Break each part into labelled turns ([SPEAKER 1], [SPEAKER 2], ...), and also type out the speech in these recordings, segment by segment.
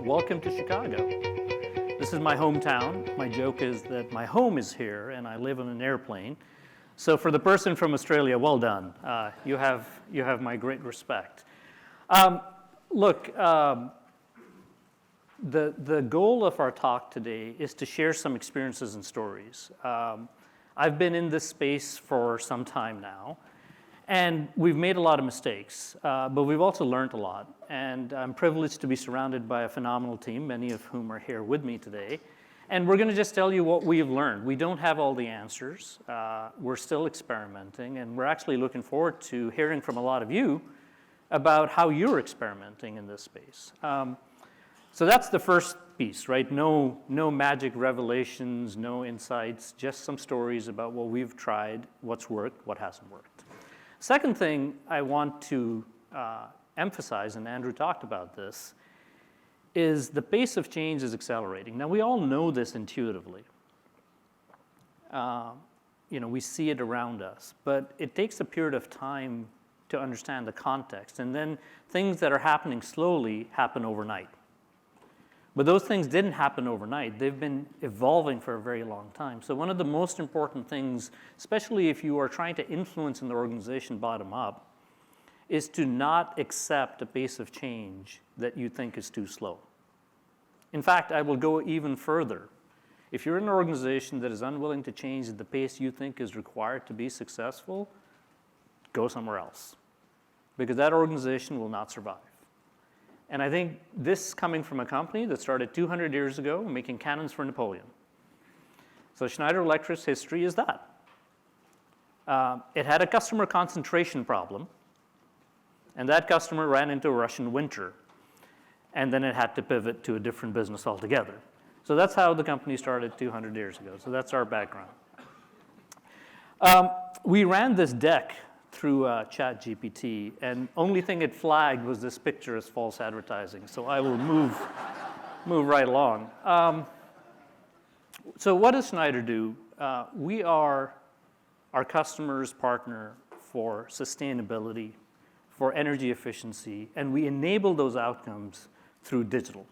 [SPEAKER 1] welcome to Chicago. This is my hometown. My joke is that my home is here and I live on an airplane. So for the person from Australia, well done. You have my great respect. Look, the goal of our talk today is to share some experiences and stories. I've been in this space for some time now, and we've made a lot of mistakes, but we've also learned a lot. And I'm privileged to be surrounded by a phenomenal team, many of whom are here with me today. And we're going to just tell you what we've learned. We don't have all the answers. We're still experimenting, and we're actually looking forward to hearing from a lot of you about how you're experimenting in this space. So that's the first piece, right? No magic revelations, no insights, just some stories about what we've tried, what's worked, what hasn't worked. Second thing I want to emphasize, and Andrew talked about this, is the pace of change is accelerating. Now, we all know this intuitively. We see it around us, but it takes a period of time to understand the context, and then things that are happening slowly happen overnight. But those things didn't happen overnight. They've been evolving for a very long time. So one of the most important things, especially if you are trying to influence an organization bottom up, is to not accept a pace of change that you think is too slow. In fact, I will go even further. If you're in an organization that is unwilling to change at the pace you think is required to be successful, go somewhere else, because that organization will not survive. And I think this coming from a company that started 200 years ago making cannons for Napoleon. So Schneider Electric's history is that. It had a customer concentration problem, and that customer ran into a Russian winter, and then it had to pivot to a different business altogether. So that's how the company started 200 years ago. So that's our background. We ran this deck through ChatGPT, and only thing it flagged was this picture as false advertising. So I will move right along. So what does Schneider do? We are our customer's partner for sustainability, for energy efficiency, and we enable those outcomes through digital.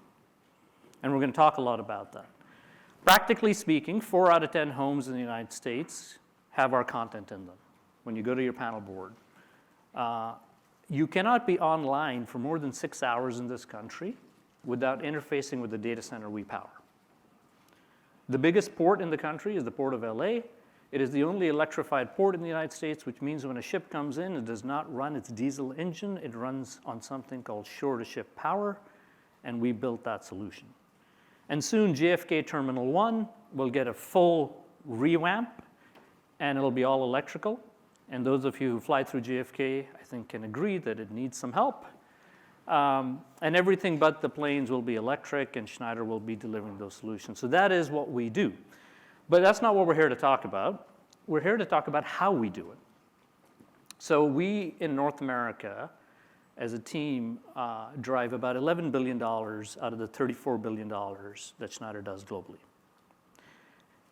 [SPEAKER 1] And we're going to talk a lot about that. Practically speaking, 4 out of 10 homes in the United States have our content in them. When you go to your panel board, you cannot be online for more than 6 hours in this country without interfacing with the data center we power. The biggest port in the country is the Port of LA. It is the only electrified port in the United States, which means when a ship comes in, it does not run its diesel engine. It runs on something called shore-to-ship power, and we built that solution. And soon, JFK Terminal 1 will get a full revamp, and it'll be all electrical. And those of you who fly through JFK, I think, can agree that it needs some help. And everything but the planes will be electric, and Schneider will be delivering those solutions. So that is what we do. But that's not what we're here to talk about. We're here to talk about how we do it. So we, in North America, as a team, drive about $11 billion out of the $34 billion that Schneider does globally.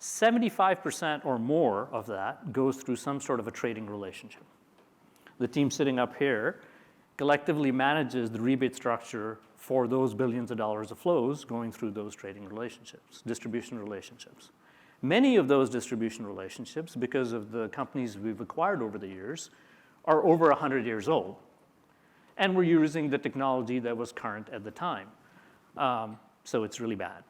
[SPEAKER 1] 75% or more of that goes through some sort of a trading relationship. The team sitting up here collectively manages the rebate structure for those billions of dollars of flows going through those trading relationships, distribution relationships. Many of those distribution relationships, because of the companies we've acquired over the years, are over 100 years old. And we're using the technology that was current at the time. So it's really bad.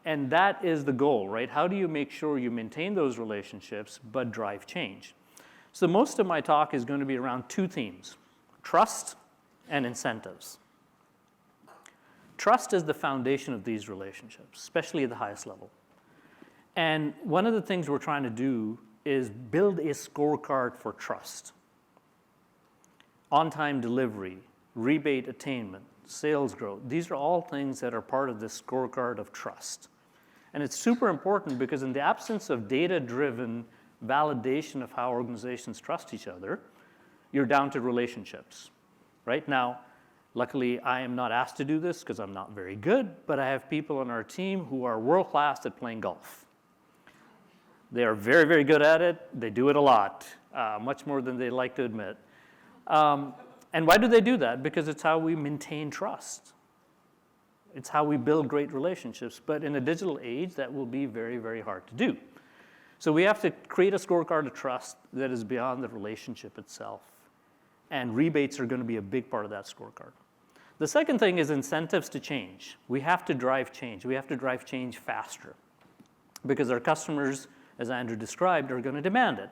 [SPEAKER 1] And that is the goal, right? How do you make sure you maintain those relationships but drive change? So most of my talk is going to be around 2 themes: trust and incentives. Trust is the foundation of these relationships, especially at the highest level. And one of the things we're trying to do is build a scorecard for trust. On-time delivery, rebate attainment, sales growth. These are all things that are part of this scorecard of trust. And it's super important because in the absence of data-driven validation of how organizations trust each other, you're down to relationships. Right now, luckily, I am not asked to do this because I'm not very good, but I have people on our team who are world-class at playing golf. They are very, very good at it. They do it a lot, much more than they like to admit. And why do they do that? Because it's how we maintain trust. It's how we build great relationships. But in a digital age, that will be very, very hard to do. So we have to create a scorecard of trust that is beyond the relationship itself. And rebates are going to be a big part of that scorecard. The second thing is incentives to change. We have to drive change. We have to drive change faster because our customers, as Andrew described, are going to demand it.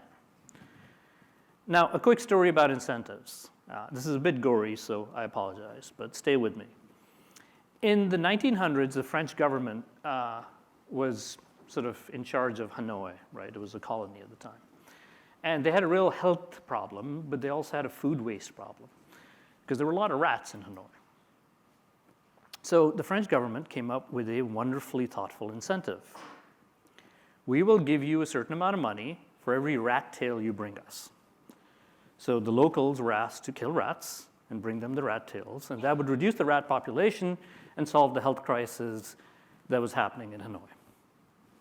[SPEAKER 1] Now, a quick story about incentives. This is a bit gory, so I apologize, but stay with me. In the 1900s, the French government was sort of in charge of Hanoi, right? It was a colony at the time. And they had a real health problem, but they also had a food waste problem because there were a lot of rats in Hanoi. So the French government came up with a wonderfully thoughtful incentive. We will give you a certain amount of money for every rat tail you bring us. So the locals were asked to kill rats and bring them the rat tails, and that would reduce the rat population and solve the health crisis that was happening in Hanoi.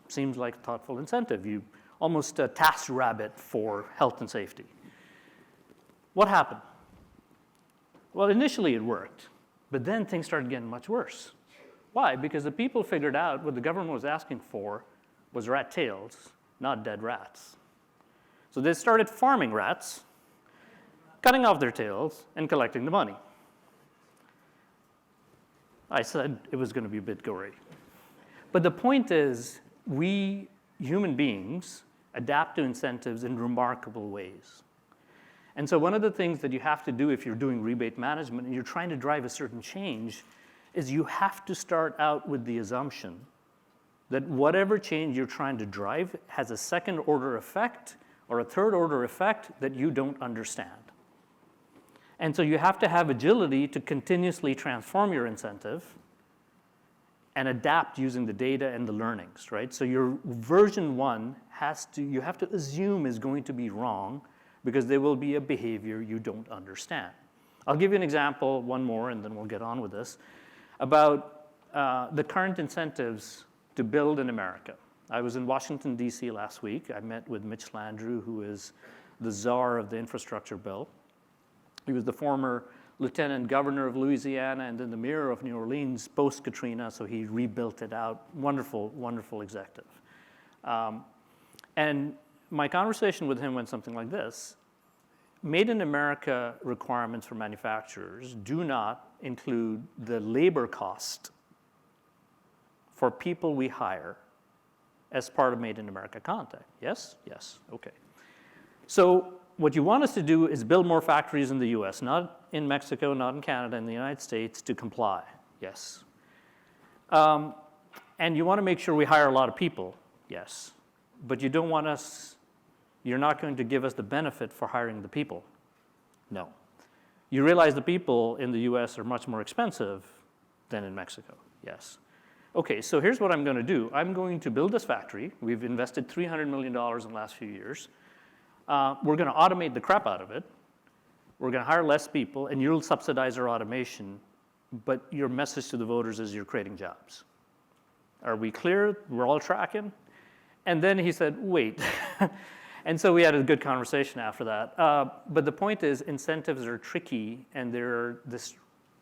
[SPEAKER 1] Seems like a thoughtful incentive. You almost a TaskRabbit for health and safety. What happened? Well, initially it worked, but then things started getting much worse. Why? Because the people figured out what the government was asking for was rat tails, not dead rats. So they started farming rats, cutting off their tails, and collecting the money. I said it was going to be a bit gory. But the point is, we human beings adapt to incentives in remarkable ways. And so one of the things that you have to do if you're doing rebate management and you're trying to drive a certain change is you have to start out with the assumption that whatever change you're trying to drive has a second-order effect or a third-order effect that you don't understand. And so you have to have agility to continuously transform your incentive and adapt using the data and the learnings, right? So your version one you have to assume is going to be wrong because there will be a behavior you don't understand. I'll give you an example, one more, and then we'll get on with this, about the current incentives to build in America. I was in Washington, D.C. last week. I met with Mitch Landrieu, who is the czar of the infrastructure bill. He was the former lieutenant governor of Louisiana and then the mayor of New Orleans post-Katrina, so he rebuilt it out. Wonderful, wonderful executive. And my conversation with him went something like this. Made in America requirements for manufacturers do not include the labor cost for people we hire as part of Made in America content. Yes? Yes. Okay. So what you want us to do is build more factories in the US, not in Mexico, not in Canada, in the United States, to comply. Yes. And you want to make sure we hire a lot of people. Yes. But you don't want us, you're not going to give us the benefit for hiring the people. No. You realize the people in the US are much more expensive than in Mexico. Yes. Okay, so here's what I'm going to do. I'm going to build this factory. We've invested $300 million in the last few years. We're going to automate the crap out of it. We're going to hire less people, and you'll subsidize our automation, but your message to the voters is you're creating jobs. Are we clear? We're all tracking? And then he said, wait. And so we had a good conversation after that. But the point is, incentives are tricky, and they're this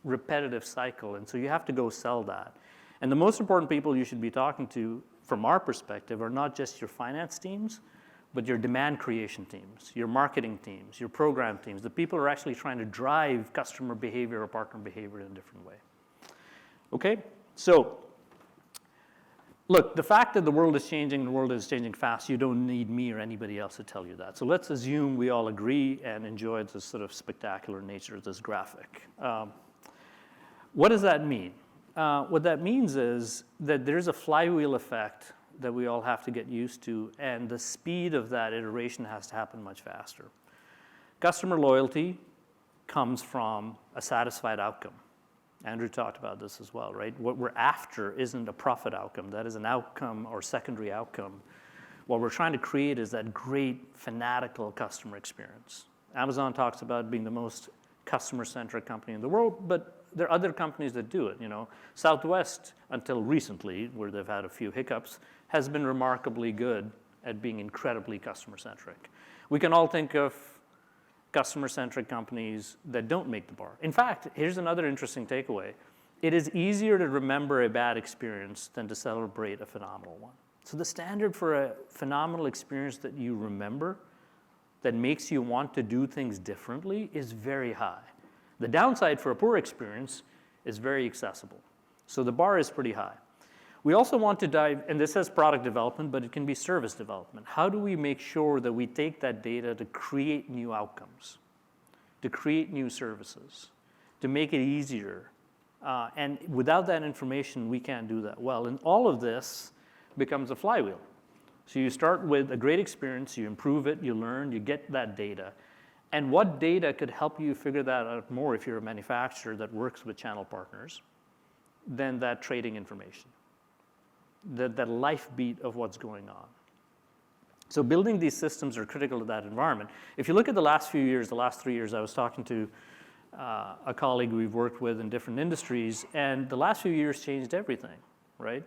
[SPEAKER 1] repetitive cycle, and so you have to go sell that. And the most important people you should be talking to, from our perspective, are not just your finance teams, but your demand creation teams, your marketing teams, your program teams, the people who are actually trying to drive customer behavior or partner behavior in a different way. Okay? So, look, the fact that the world is changing fast, you don't need me or anybody else to tell you that. So let's assume we all agree and enjoy the sort of spectacular nature of this graphic. What does that mean? What that means is that there's a flywheel effect that we all have to get used to, and the speed of that iteration has to happen much faster. Customer loyalty comes from a satisfied outcome. Andrew talked about this as well, right? What we're after isn't a profit outcome. That is an outcome or secondary outcome. What we're trying to create is that great fanatical customer experience. Amazon talks about being the most customer-centric company in the world, but there are other companies that do it. You know, Southwest, until recently, where they've had a few hiccups, has been remarkably good at being incredibly customer-centric. We can all think of customer-centric companies that don't make the bar. In fact, here's another interesting takeaway. it is easier to remember a bad experience than to celebrate a phenomenal one. So the standard for a phenomenal experience that you remember, that makes you want to do things differently, is very high. The downside for a poor experience is very accessible. So the bar is pretty high. We also want to dive, and this has product development, but it can be service development. How do we make sure that we take that data to create new outcomes, to create new services, to make it easier? And without that information, we can't do that well. And all of this becomes a flywheel. So you start with a great experience, you improve it, you learn, you get that data. And what data could help you figure that out more if you're a manufacturer that works with channel partners than that trading information, that life beat of what's going on. So building these systems are critical to that environment. If you look at the last few years, the last 3 years, I was talking to a colleague we've worked with in different industries, and the last few years changed everything, right?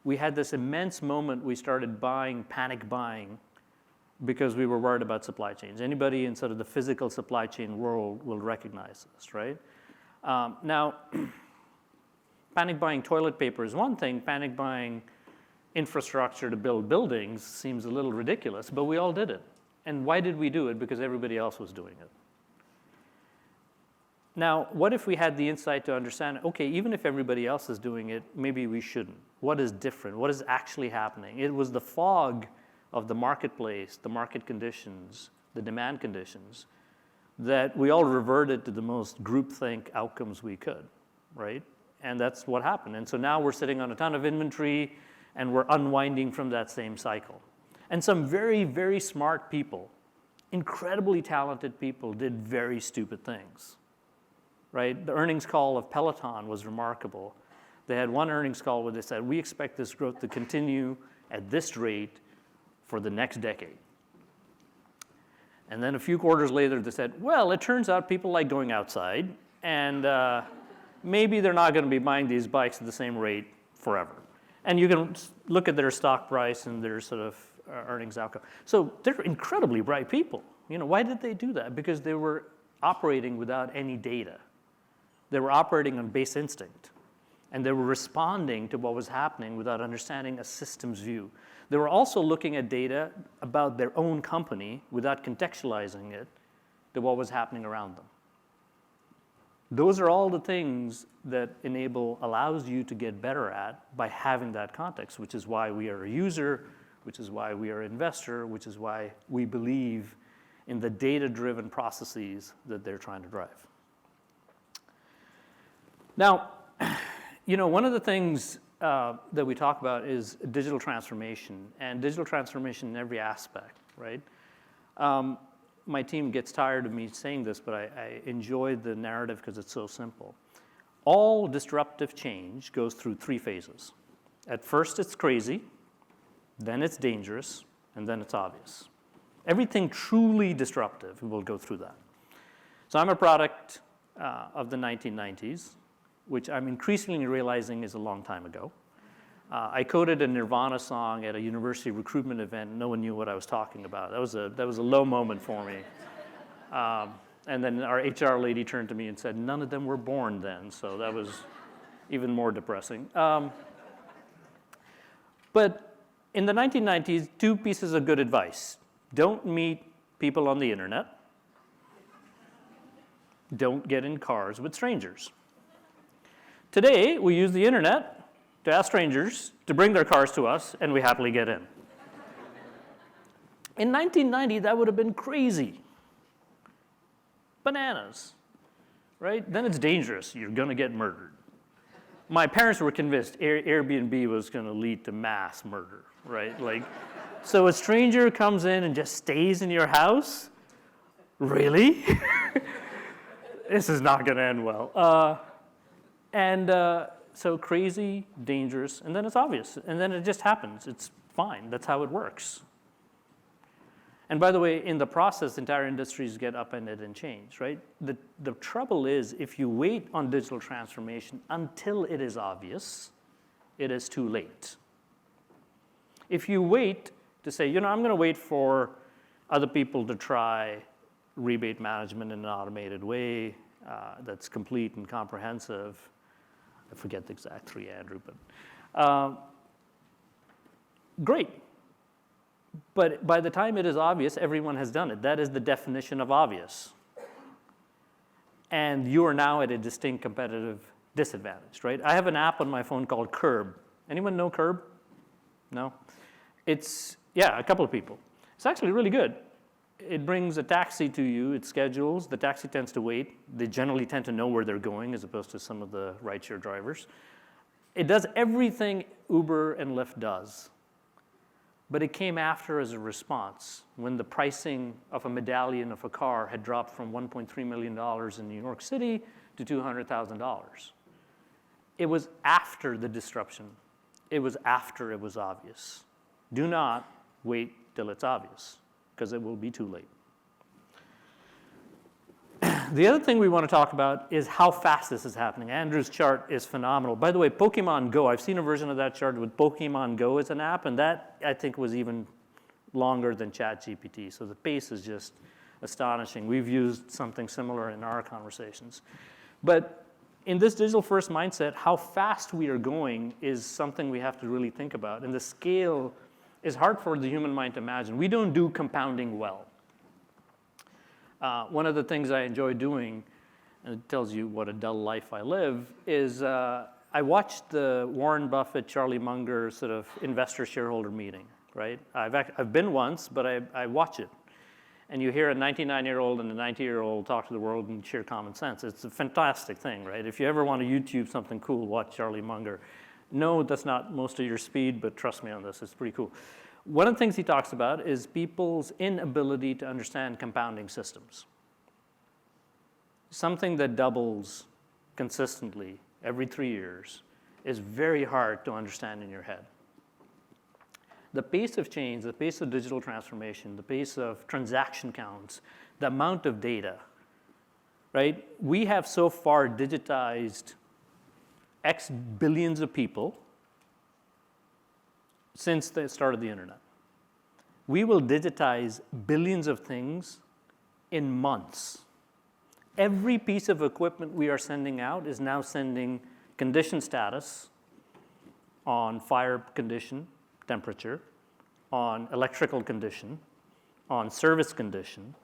[SPEAKER 1] We had this immense moment we started panic buying, because we were worried about supply chains. Anybody in sort of the physical supply chain world will recognize this, right? Now, panic buying toilet paper is one thing. Panic buying infrastructure to build buildings seems a little ridiculous, but we all did it. And why did we do it? Because everybody else was doing it. Now, what if we had the insight to understand, okay, even if everybody else is doing it, maybe we shouldn't. What is different? What is actually happening? It was the fog of the marketplace, the market conditions, the demand conditions, that we all reverted to the most groupthink outcomes we could, right? And that's what happened. And so now we're sitting on a ton of inventory, and we're unwinding from that same cycle. And some very, very smart people, incredibly talented people, did very stupid things, right? The earnings call of Peloton was remarkable. They had one earnings call where they said, we expect this growth to continue at this rate for the next decade. And then a few quarters later, they said, well, it turns out people like going outside, and maybe they're not going to be buying these bikes at the same rate forever. And you can look at their stock price and their sort of earnings outcome. So they're incredibly bright people. You know, why did they do that? Because they were operating without any data. They were operating on base instinct. And they were responding to what was happening without understanding a systems view. They were also looking at data about their own company without contextualizing it to what was happening around them. Those are all the things that allows you to get better at by having that context, which is why we are a user, which is why we are an investor, which is why we believe in the data-driven processes that they're trying to drive. Now, you know, one of the things that we talk about is digital transformation, and digital transformation in every aspect, right? My team gets tired of me saying this, but I enjoy the narrative because it's so simple. All disruptive change goes through 3 phases. At first, it's crazy, then it's dangerous, and then it's obvious. Everything truly disruptive will go through that. So I'm a product of the 1990s, which I'm increasingly realizing is a long time ago. I coded a Nirvana song at a university recruitment event. No one knew what I was talking about. That was a low moment for me. And then our HR lady turned to me and said, none of them were born then. So that was even more depressing. But in the 1990s, 2 pieces of good advice. Don't meet people on the internet. Don't get in cars with strangers. Today, we use the internet to ask strangers to bring their cars to us, and we happily get in. In 1990, that would have been crazy. Bananas, right? Then it's dangerous. You're going to get murdered. My parents were convinced Airbnb was going to lead to mass murder, right? So a stranger comes in and just stays in your house? Really? This is not going to end well. So crazy, dangerous, and then it's obvious. And then it just happens. It's fine. That's how it works. And by the way, in the process, entire industries get upended and changed, right? The trouble is, if you wait on digital transformation until it is obvious, it is too late. If you wait to say, you know, I'm going to wait for other people to try rebate management in an automated way that's complete and comprehensive, I forget the exact 3, Andrew, but great. But by the time it is obvious, everyone has done it. That is the definition of obvious. And you are now at a distinct competitive disadvantage, right? I have an app on my phone called Curb. Anyone know Curb? No? It's, yeah, a couple of people. It's actually really good. It brings a taxi to you, it schedules, the taxi tends to wait. They generally tend to know where they're going as opposed to some of the rideshare drivers. It does everything Uber and Lyft does. But it came after as a response when the pricing of a medallion of a car had dropped from $1.3 million in New York City to $200,000. It was after the disruption. It was after it was obvious. Do not wait till it's obvious, because it will be too late. The other thing we want to talk about is how fast this is happening. Andrew's chart is phenomenal. By the way, Pokemon Go, I've seen a version of that chart with Pokemon Go as an app, and that, I think, was even longer than ChatGPT. So the pace is just astonishing. We've used something similar in our conversations. But in this digital-first mindset, how fast we are going is something we have to really think about. And the scale is hard for the human mind to imagine. We don't do compounding well. One of the things I enjoy doing, and it tells you what a dull life I live, is I watched the Warren Buffett, Charlie Munger sort of investor shareholder meeting, right? I've been once, but I watch it. And you hear a 99-year-old and a 90-year-old talk to the world and share common sense. It's a fantastic thing, right? If you ever want to YouTube something cool, watch Charlie Munger. No, that's not most of your speed, but trust me on this, it's pretty cool. One of the things he talks about is people's inability to understand compounding systems. Something that doubles consistently every 3 years is very hard to understand in your head. The pace of change, the pace of digital transformation, the pace of transaction counts, the amount of data, right? We have so far digitized X billions of people since the start of the internet. We will digitize billions of things in months. Every piece of equipment we are sending out is now sending condition status on fire condition, temperature, on electrical condition, on service condition,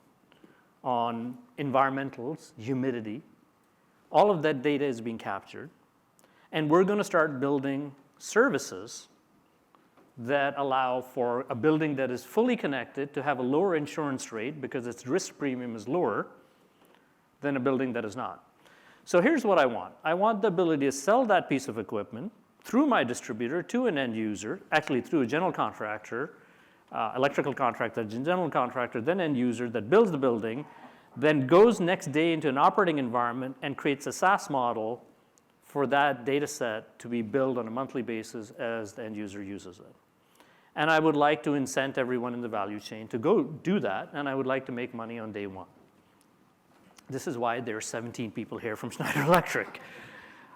[SPEAKER 1] on environmentals, humidity. All of that data is being captured. And we're going to start building services that allow for a building that is fully connected to have a lower insurance rate because its risk premium is lower than a building that is not. So here's what I want. I want the ability to sell that piece of equipment through my distributor to an end user, actually through a general contractor, electrical contractor, general contractor, then end user that builds the building, then goes next day into an operating environment and creates a SaaS model for that data set to be billed on a monthly basis as the end user uses it. And I would like to incent everyone in the value chain to go do that, and I would like to make money on day one. This is why there are 17 people here from Schneider Electric,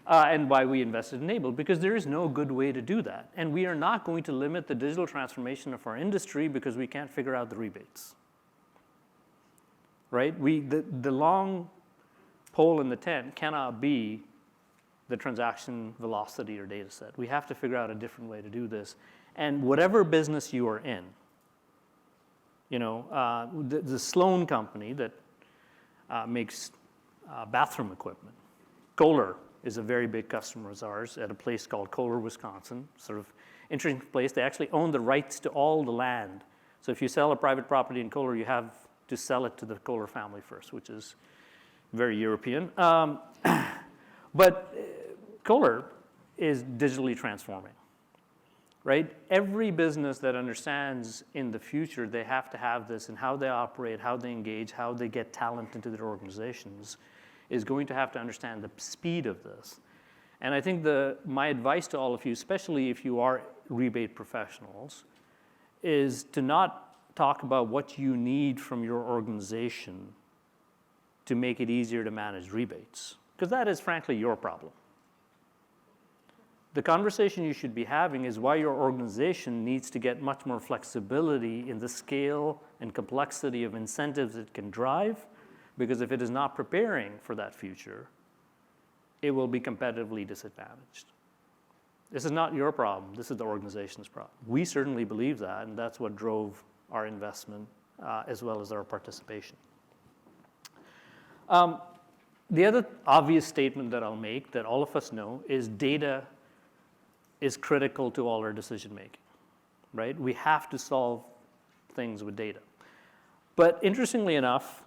[SPEAKER 1] and why we invested in Able, because there is no good way to do that. And we are not going to limit the digital transformation of our industry because we can't figure out the rebates, right? The long pole in the tent cannot be the transaction velocity or data set. We have to figure out a different way to do this. And whatever business you are in, you know, the Sloan company that makes bathroom equipment, Kohler is a very big customer of ours at a place called Kohler, Wisconsin. Sort of interesting place. They actually own the rights to all the land. So if you sell a private property in Kohler, you have to sell it to the Kohler family first, which is very European. But Kohler is digitally transforming, right? Every business that understands in the future they have to have this in how they operate, how they engage, how they get talent into their organizations is going to have to understand the speed of this. And I think my advice to all of you, especially if you are rebate professionals, is to not talk about what you need from your organization to make it easier to manage rebates, because that is frankly your problem. The conversation you should be having is why your organization needs to get much more flexibility in the scale and complexity of incentives it can drive, because if it is not preparing for that future, it will be competitively disadvantaged. This is not your problem. This is the organization's problem. We certainly believe that, and that's what drove our investment as well as our participation. The other obvious statement that I'll make that all of us know is data is critical to all our decision making, right? We have to solve things with data. But interestingly enough,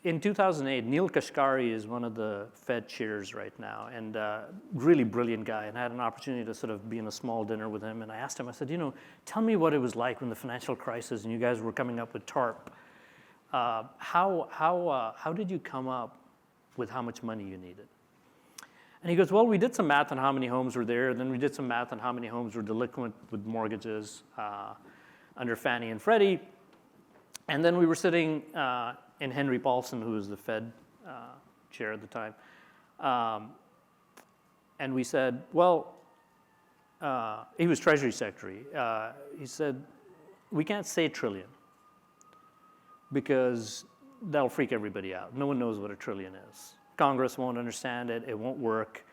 [SPEAKER 1] in 2008, Neil Kashkari is one of the Fed chairs right now, and really brilliant guy. And I had an opportunity to sort of be in a small dinner with him. And I asked him, I said, tell me what it was like when the financial crisis and you guys were coming up with TARP. How did you come up with how much money you needed? And he goes, well, we did some math on how many homes were there. Then we did some math on how many homes were delinquent with mortgages under Fannie and Freddie. And then we were sitting in Henry Paulson, who was the Fed chair at the time. And we said, well, he was Treasury Secretary. He said, we can't say trillion because that'll freak everybody out. No one knows what a trillion is. Congress won't understand it. It won't work.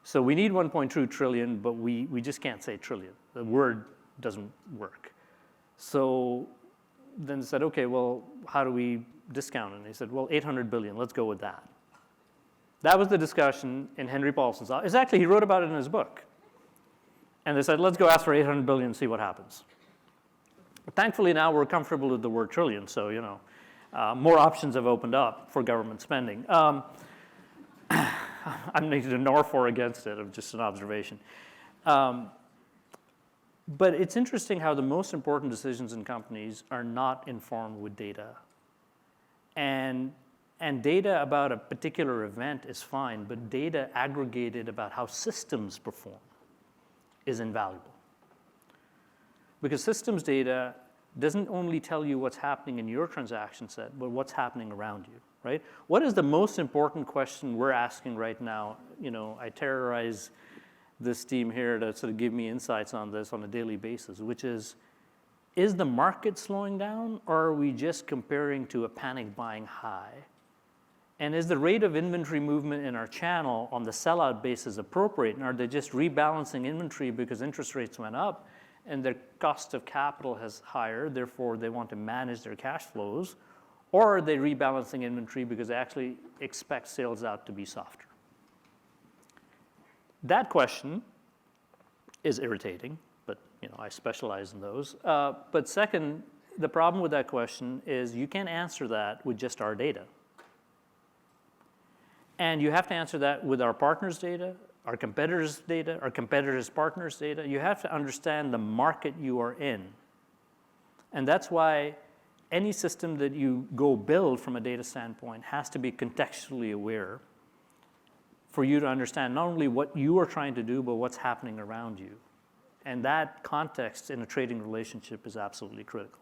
[SPEAKER 1] So we need 1.2 trillion, but we just can't say trillion. The word doesn't work. So then said, okay, well, how do we discount it? And he said, well, 800 billion, let's go with that. That was the discussion in Henry Paulson's office. Actually, he wrote about it in his book. And they said, let's go ask for 800 billion and see what happens. But thankfully, now we're comfortable with the word trillion, so, more options have opened up for government spending. I'm neither nor for or against it, it's just an observation. But it's interesting how the most important decisions in companies are not informed with data. And data about a particular event is fine, but data aggregated about how systems perform is invaluable. Because systems data doesn't only tell you what's happening in your transaction set, but what's happening around you, right? What is the most important question we're asking right now? I terrorize this team here to sort of give me insights on this on a daily basis, which is the market slowing down, or are we just comparing to a panic buying high? And is the rate of inventory movement in our channel on the sellout basis appropriate? And are they just rebalancing inventory because interest rates went up and their cost of capital has higher, therefore they want to manage their cash flows? Or are they rebalancing inventory because they actually expect sales out to be softer? That question is irritating, but I specialize in those. But second, the problem with that question is you can't answer that with just our data. And you have to answer that with our partners' data, our competitors' data, our competitors' partners' data. You have to understand the market you are in. And that's why any system that you go build from a data standpoint has to be contextually aware for you to understand not only what you are trying to do, but what's happening around you. And that context in a trading relationship is absolutely critical.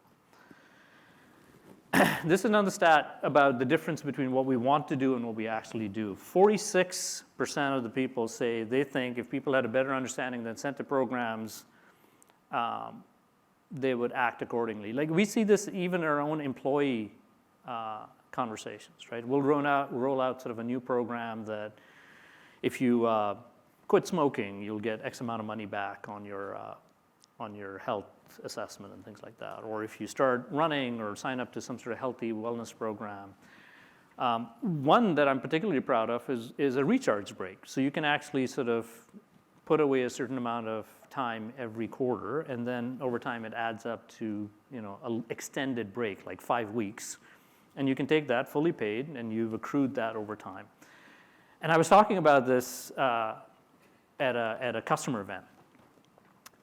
[SPEAKER 1] This is another stat about the difference between what we want to do and what we actually do. 46% of the people say they think if people had a better understanding of the incentive programs, they would act accordingly. Like we see this even in our own employee conversations, right? We'll roll out sort of a new program that if you quit smoking, you'll get X amount of money back on your health assessment and things like that. Or if you start running or sign up to some sort of healthy wellness program. One that I'm particularly proud of is a recharge break. So you can actually sort of put away a certain amount of time every quarter, and then over time it adds up to an extended break, like 5 weeks. And you can take that fully paid, and you've accrued that over time. And I was talking about this at a customer event.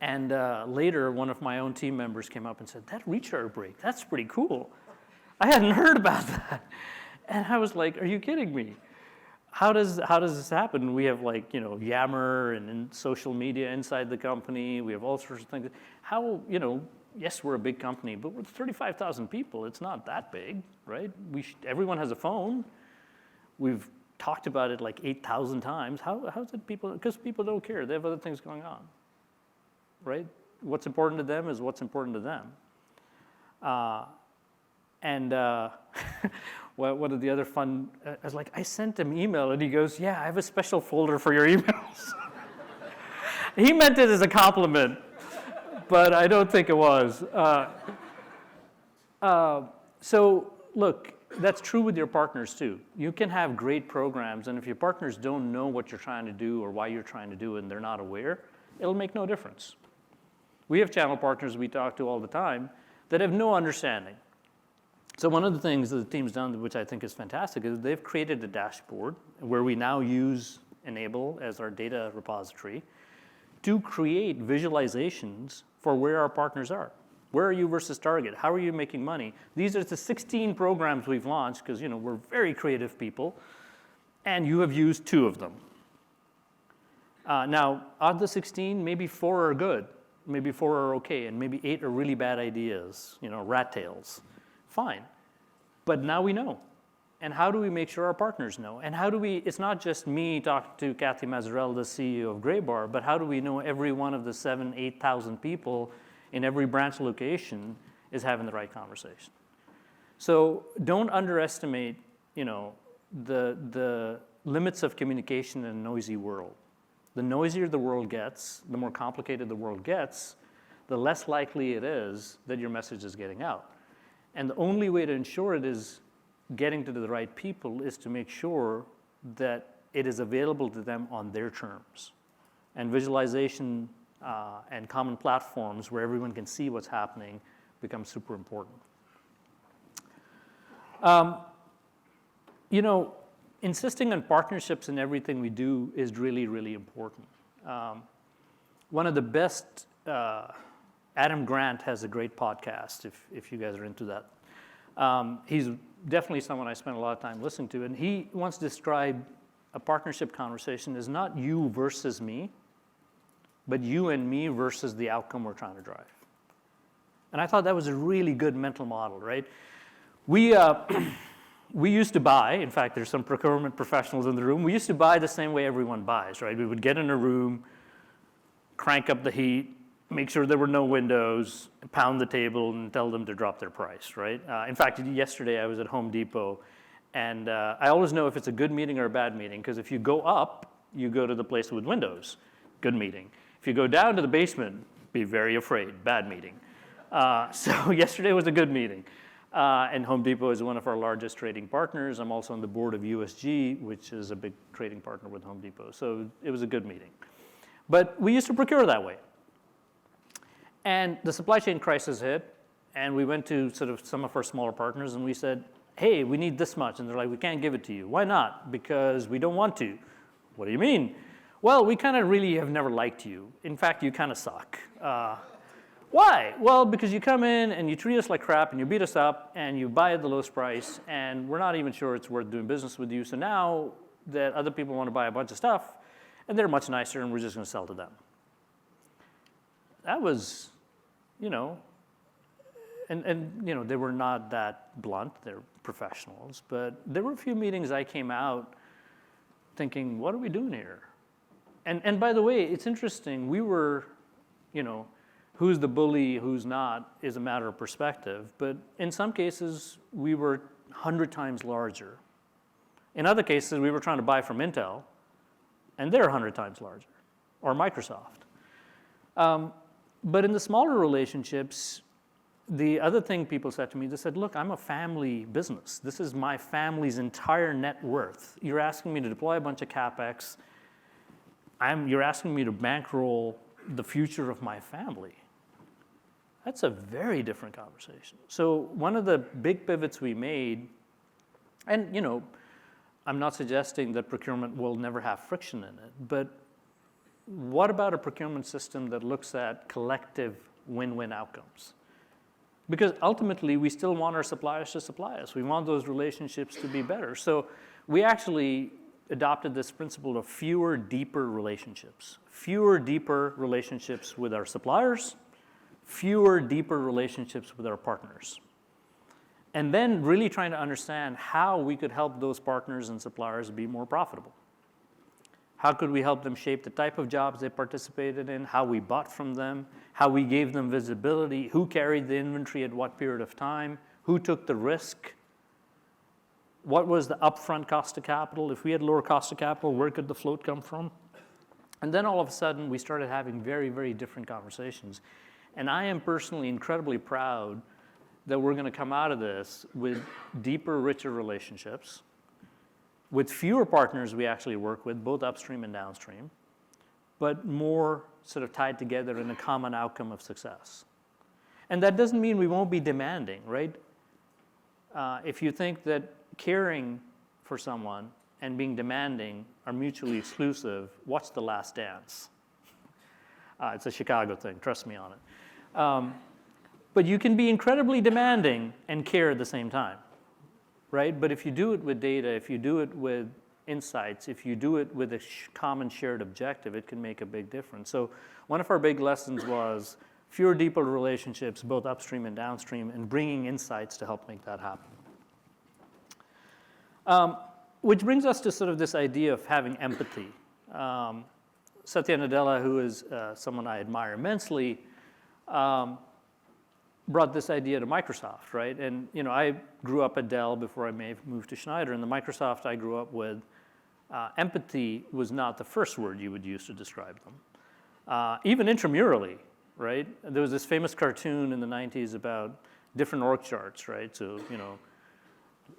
[SPEAKER 1] And later, one of my own team members came up and said, that recharge break, that's pretty cool. I hadn't heard about that. And I was like, are you kidding me? How does this happen? We have Yammer and social media inside the company. We have all sorts of things. How, yes, we're a big company, but we're 35,000 people. It's not that big, right? Everyone has a phone. We've talked about it like 8,000 times. How's it people? Because people don't care. They have other things going on. Right? What's important to them is what's important to them. And one of the other fun, I was like, I sent him email, and he goes, yeah, I have a special folder for your emails. He meant it as a compliment, but I don't think it was. So look, that's true with your partners too. You can have great programs, and if your partners don't know what you're trying to do or why you're trying to do it and they're not aware, it'll make no difference. We have channel partners we talk to all the time that have no understanding. So one of the things that the team's done, which I think is fantastic, is they've created a dashboard where we now use Enable as our data repository to create visualizations for where our partners are. Where are you versus target? How are you making money? These are the 16 programs we've launched because we're very creative people, and you have used 2 of them. Now, out of the 16, maybe 4 are good, maybe 4 are okay, and maybe 8 are really bad ideas, rat tails. Fine. But now we know. And how do we make sure our partners know? And how do we, it's not just me talking to Kathy Mazzarella, the CEO of Graybar, but how do we know every one of the 7,000, 8,000 people in every branch location is having the right conversation? So don't underestimate, the limits of communication in a noisy world. The noisier the world gets, the more complicated the world gets, the less likely it is that your message is getting out. And the only way to ensure it is getting to the right people is to make sure that it is available to them on their terms. And visualization and common platforms where everyone can see what's happening becomes super important. Insisting on partnerships in everything we do is really, really important. One of the best, Adam Grant has a great podcast, if you guys are into that. He's definitely someone I spend a lot of time listening to, and he once described a partnership conversation as not you versus me, but you and me versus the outcome we're trying to drive. And I thought that was a really good mental model, right? We used to buy, in fact, there's some procurement professionals in the room, we used to buy the same way everyone buys, right? We would get in a room, crank up the heat, make sure there were no windows, pound the table, and tell them to drop their price, right? In fact, yesterday I was at Home Depot, and I always know if it's a good meeting or a bad meeting, because if you go up, you go to the place with windows, good meeting. If you go down to the basement, be very afraid, bad meeting. So yesterday was a good meeting. And Home Depot is one of our largest trading partners. I'm also on the board of USG, which is a big trading partner with Home Depot. So it was a good meeting. But we used to procure that way. And the supply chain crisis hit, and we went to sort of some of our smaller partners, and we said, hey, we need this much. And they're like, we can't give it to you. Why not? Because we don't want to. What do you mean? Well, we kind of really have never liked you. In fact, you kind of suck. Why? Well, because you come in and you treat us like crap and you beat us up and you buy at the lowest price and we're not even sure it's worth doing business with you. So now that other people want to buy a bunch of stuff and they're much nicer and we're just going to sell to them. That was, and they were not that blunt. They're professionals. But there were a few meetings I came out thinking, what are we doing here? And by the way, it's interesting. We were, who's the bully, who's not, is a matter of perspective. But in some cases, we were 100 times larger. In other cases, we were trying to buy from Intel, and they're 100 times larger, or Microsoft. But in the smaller relationships, the other thing people said to me, they said, look, I'm a family business. This is my family's entire net worth. You're asking me to deploy a bunch of CapEx. You're asking me to bankroll the future of my family. That's a very different conversation. So one of the big pivots we made, and I'm not suggesting that procurement will never have friction in it, but what about a procurement system that looks at collective win-win outcomes? Because ultimately, we still want our suppliers to supply us. We want those relationships to be better. So we actually adopted this principle of fewer, deeper relationships. Fewer, deeper relationships with our suppliers, fewer, deeper relationships with our partners. And then really trying to understand how we could help those partners and suppliers be more profitable. How could we help them shape the type of jobs they participated in, how we bought from them, how we gave them visibility, who carried the inventory at what period of time, Who took the risk? What was the upfront cost of capital? If we had lower cost of capital, where could the float come from? And then all of a sudden, we started having very, very different conversations. And I am personally incredibly proud that we're going to come out of this with deeper, richer relationships, with fewer partners we actually work with, both upstream and downstream, but more sort of tied together in a common outcome of success. And that doesn't mean we won't be demanding, right? If you think that caring for someone and being demanding are mutually exclusive, watch The Last Dance. It's a Chicago thing, trust me on it. But you can be incredibly demanding and care at the same time, right? But if you do it with data, if you do it with insights, if you do it with a common shared objective, it can make a big difference. So one of our big lessons was fewer, deeper relationships, both upstream and downstream, and bringing insights to help make that happen. Which brings us to sort of this idea of having empathy. Satya Nadella, who is someone I admire immensely, brought this idea to Microsoft, right? And I grew up at Dell before I moved to Schneider. And the Microsoft I grew up with, empathy was not the first word you would use to describe them. Even intramurally, right? There was this famous cartoon in the 90s about different org charts, right? So,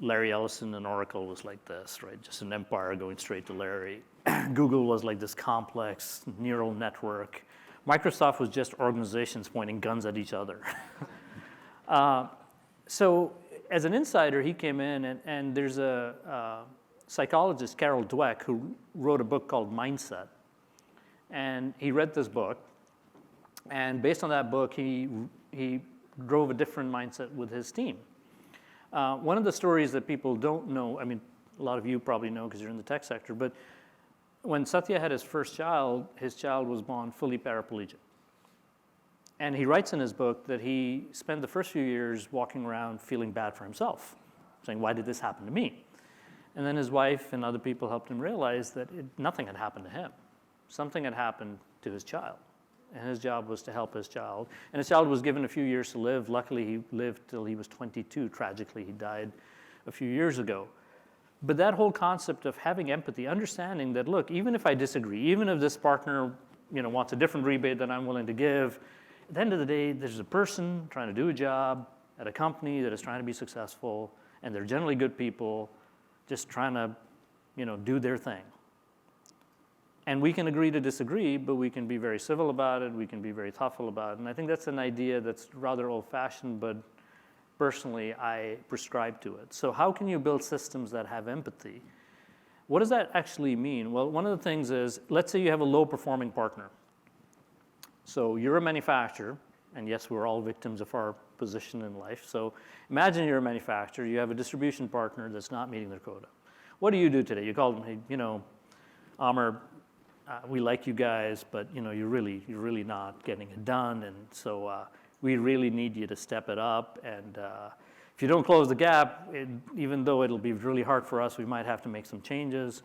[SPEAKER 1] Larry Ellison and Oracle was like this, right? Just an empire going straight to Larry. Google was like this complex neural network. Microsoft was just organizations pointing guns at each other. So as an insider, he came in, and there's a psychologist, Carol Dweck, who wrote a book called Mindset. And he read this book, and based on that book, he drove a different mindset with his team. One of the stories that people don't know, I mean, a lot of you probably know because you're in the tech sector, but when Satya had his first child, his child was born fully paraplegic. And he writes in his book that he spent the first few years walking around feeling bad for himself, saying, why did this happen to me? And then his wife and other people helped him realize that nothing had happened to him. Something had happened to his child. And his job was to help his child. And his child was given a few years to live. Luckily, he lived till he was 22. Tragically, he died a few years ago. But that whole concept of having empathy, understanding that, look, even if I disagree, even if this partner wants a different rebate than I'm willing to give, at the end of the day, there's a person trying to do a job at a company that is trying to be successful, and they're generally good people, just trying to do their thing. And we can agree to disagree, but we can be very civil about it. We can be very thoughtful about it. And I think that's an idea that's rather old-fashioned, but personally, I prescribe to it. So how can you build systems that have empathy? What does that actually mean? Well, one of the things is, let's say you have a low-performing partner. So you're a manufacturer, and yes, we're all victims of our position in life. So imagine you're a manufacturer. You have a distribution partner that's not meeting their quota. What do you do today? You call them, hey, Amr, we like you guys, but you're really not getting it done, and so we really need you to step it up. And if you don't close the gap, even though it'll be really hard for us, we might have to make some changes.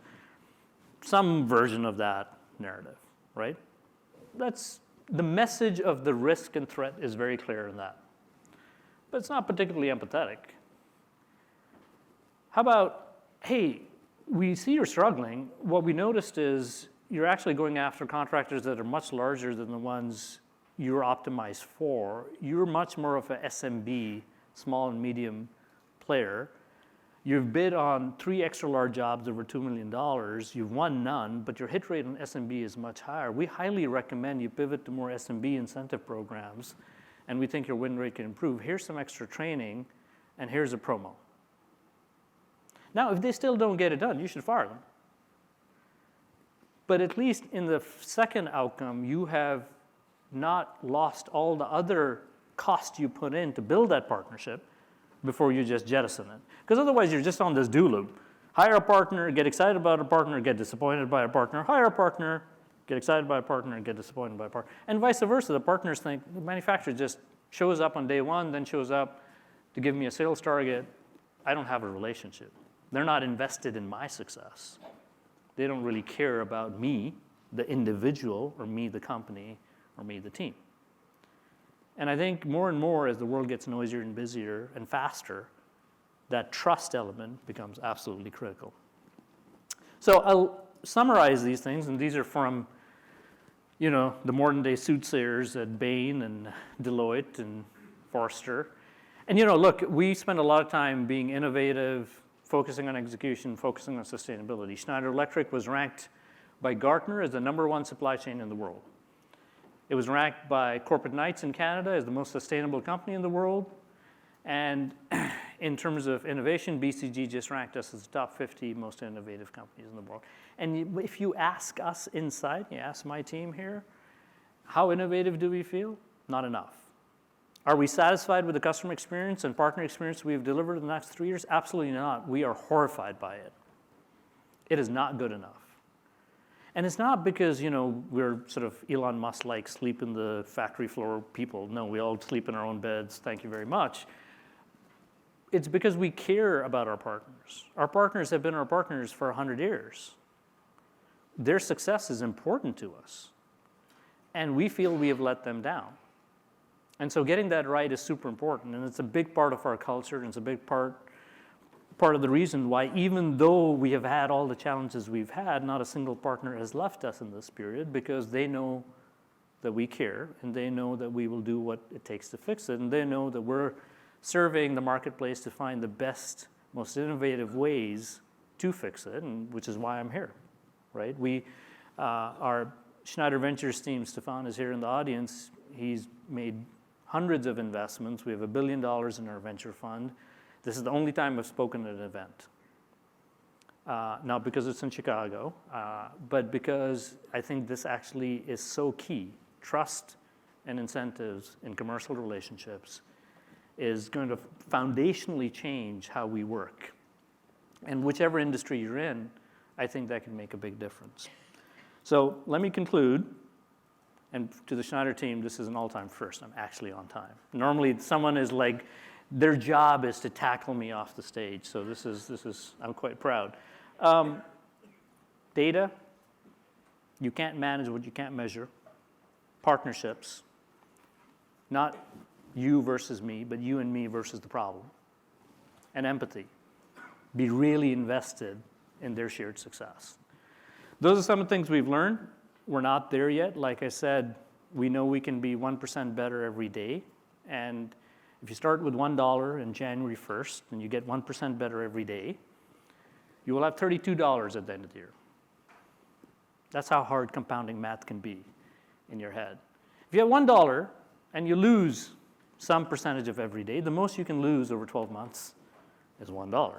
[SPEAKER 1] Some version of that narrative, right? That's the message of the risk and threat is very clear in that, but it's not particularly empathetic. How about, hey, we see you're struggling. What we noticed is you're actually going after contractors that are much larger than the ones you're optimized for. You're much more of a SMB, small and medium player. You've bid on 3 extra large jobs over $2 million. You've won none, but your hit rate on SMB is much higher. We highly recommend you pivot to more SMB incentive programs, and we think your win rate can improve. Here's some extra training, and here's a promo. Now, if they still don't get it done, you should fire them. But at least in the second outcome, you have not lost all the other cost you put in to build that partnership before you just jettison it. Because otherwise, you're just on this do loop. Hire a partner, get excited about a partner, get disappointed by a partner. Hire a partner, get excited by a partner, and get disappointed by a partner. And vice versa. The partners think the manufacturer just shows up on day one, then shows up to give me a sales target. I don't have a relationship. They're not invested in my success. They don't really care about me, the individual, or me, the company, or me, the team. And I think more and more as the world gets noisier and busier and faster, that trust element becomes absolutely critical. So I'll summarize these things, and these are from, the modern day soothsayers at Bain and Deloitte and Forrester. And look, we spend a lot of time being innovative, focusing on execution, focusing on sustainability. Schneider Electric was ranked by Gartner as the #1 supply chain in the world. It was ranked by Corporate Knights in Canada as the most sustainable company in the world. And in terms of innovation, BCG just ranked us as the top 50 most innovative companies in the world. And if you ask us inside, you ask my team here, how innovative do we feel? Not enough. Are we satisfied with the customer experience and partner experience we've delivered in the next 3 years? Absolutely not. We are horrified by it. It is not good enough. And it's not because, we're sort of Elon Musk-like sleep in the factory floor people. No, we all sleep in our own beds. Thank you very much. It's because we care about our partners. Our partners have been our partners for 100 years. Their success is important to us. And we feel we have let them down. And so getting that right is super important. And it's a big part of our culture. And it's a big part of the reason why, even though we have had all the challenges we've had, not a single partner has left us in this period, because they know that we care, and they know that we will do what it takes to fix it, and they know that we're surveying the marketplace to find the best, most innovative ways to fix it, and which is why I'm here, right? Our Schneider Ventures team, Stefan is here in the audience. He's made hundreds of investments. We have $1 billion in our venture fund. This is the only time I've spoken at an event. Not because it's in Chicago, but because I think this actually is so key. Trust and incentives in commercial relationships is going to foundationally change how we work. And whichever industry you're in, I think that can make a big difference. So let me conclude. And to the Schneider team, this is an all-time first. I'm actually on time. Normally, someone is like, their job is to tackle me off the stage. So this is I'm quite proud. Data, you can't manage what you can't measure. Partnerships, not you versus me, but you and me versus the problem. And empathy, be really invested in their shared success. Those are some of the things we've learned. We're not there yet. Like I said, we know we can be 1% better every day. And if you start with $1 in January 1st and you get 1% better every day, you will have $32 at the end of the year. That's how hard compounding math can be in your head. If you have $1 and you lose some percentage of every day, the most you can lose over 12 months is $1.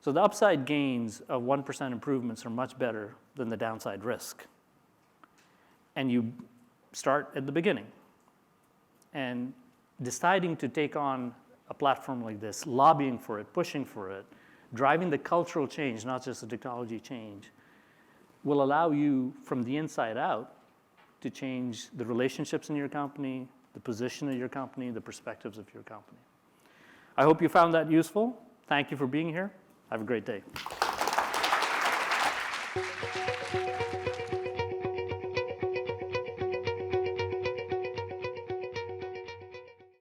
[SPEAKER 1] So the upside gains of 1% improvements are much better than the downside risk. And you start at the beginning. And deciding to take on a platform like this, lobbying for it, pushing for it, driving the cultural change, not just the technology change, will allow you from the inside out to change the relationships in your company, the position of your company, the perspectives of your company. I hope you found that useful. Thank you for being here. Have a great day.